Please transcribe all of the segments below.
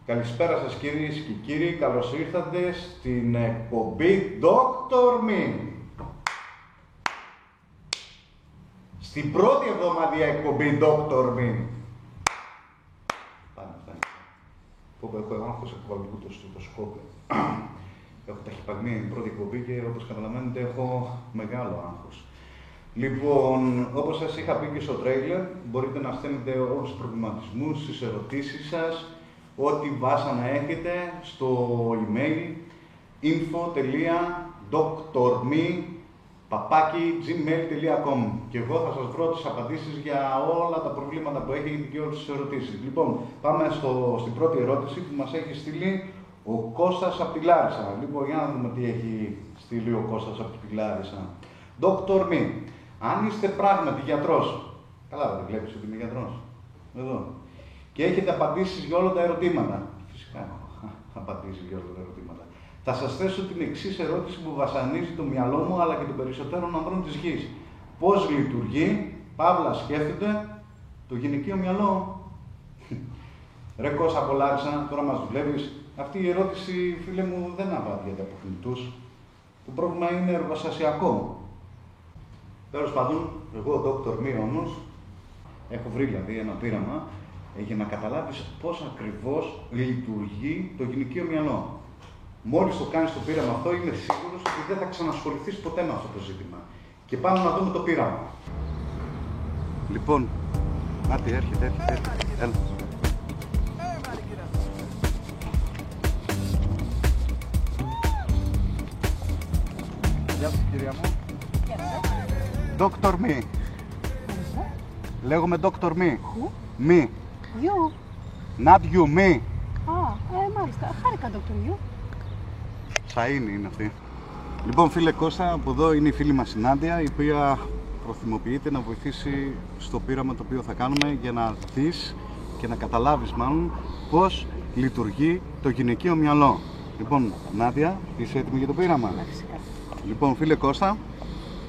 Καλησπέρα σας κυρίες και κύριοι, καλώς ήρθατε στην εκπομπή Dr. Me. Στην πρώτη εβδομαδία εκπομπή Dr. Me. Πάμε. Έχω άγχος, έχω βάλει το στετοσκόπιο. Έχω ταχυπαγμία, είναι η πρώτη εκπομπή και όπως καταλαβαίνετε έχω μεγάλο άγχος. Λοιπόν, όπως σας είχα πει και στο τρέιλερ, μπορείτε να στέλνετε όλους τους προβληματισμούς, τις ερωτήσεις σας, ό,τι βάσανα έχετε στο email info.drme@gmail.com και εγώ θα σας βρω τις απαντήσεις για όλα τα προβλήματα που έχετε και όλες τις ερωτήσεις. Λοιπόν, πάμε στην πρώτη ερώτηση που μας έχει στείλει ο Κώστας από τη Λάρισα. Λοιπόν, για να δούμε τι έχει στείλει ο Κώστας από τη Λάρισα. Dr. Me, αν είστε πράγματι γιατρός, καλά δεν βλέπεις ότι είμαι γιατρός, εδώ, και έχετε απαντήσεις για όλα τα ερωτήματα, φυσικά έχω απαντήσεις για όλα τα ερωτήματα, θα σας θέσω την εξής ερώτηση που βασανίζει το μυαλό μου αλλά και των περισσότερων ανδρών της γης. Πώς λειτουργεί, παύλα σκέφτεται, το γυναικείο μυαλό? Ρε Κώστα από Λάρισα, τώρα μας δουλεύεις. Αυτή η ερώτηση, φίλε μου, δεν απαντιέται από θνητούς. Το πρόβλημα είναι εργοστασιακό. Τέλος πάντων, εγώ, Dr. Me όμως, έχω βρει δηλαδή ένα πείραμα για να καταλάβεις πώς ακριβώς λειτουργεί το γυναικείο μυαλό. Μόλις το κάνεις το πείραμα αυτό, είμαι σίγουρος ότι δεν θα ξανασχοληθείς ποτέ με αυτό το ζήτημα. Και πάμε να δούμε το πείραμα. Λοιπόν, άτι, έρχεται. Έλα. Γεια σας, κυρία μου. Dr. Me. Λέγομαι Dr. Me. Who? Me. You. Not you, me. Μάλιστα. Χάρηκα, Dr. You. Σαΐνη είναι αυτή. Λοιπόν, φίλε Κώστα, από εδώ είναι η φίλη μας η Νάντια, η οποία προθυμοποιείται να βοηθήσει στο πείραμα το οποίο θα κάνουμε για να δεις και να καταλάβεις μάλλον πώς λειτουργεί το γυναικείο μυαλό. Λοιπόν, Νάντια, είσαι έτοιμη για το πείραμα? Φυσικά. Λοιπόν, φίλε Κώστα,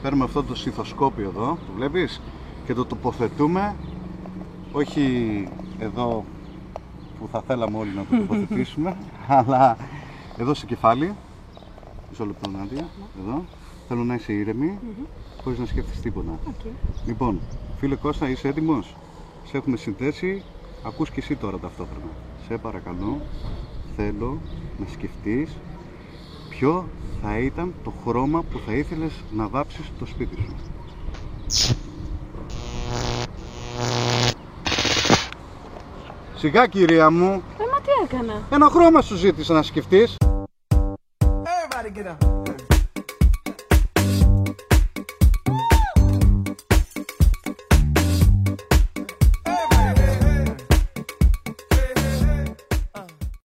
παίρνουμε αυτό το στιθοσκόπιο εδώ, το βλέπεις, και το τοποθετούμε, όχι εδώ που θα θέλαμε όλοι να το τοποθετήσουμε, αλλά εδώ στο κεφάλι. Μισό λεπτό, Νάντια, εδώ. Θέλω να είσαι ήρεμη, χωρίς να σκέφτεσαι τίποτα. Okay. Λοιπόν, φίλε Κώστα, είσαι έτοιμος? Σε έχουμε συνδέσει, ακούς και εσύ τώρα ταυτόχρονα. Σε παρακαλώ, θέλω να σκεφτείς ποιο θα ήταν το χρώμα που θα ήθελες να βάψεις το σπίτι σου. Σιγά, κυρία μου. Μα τι έκανα? Ένα χρώμα σου ζήτησα να σκεφτείς. Everybody get up.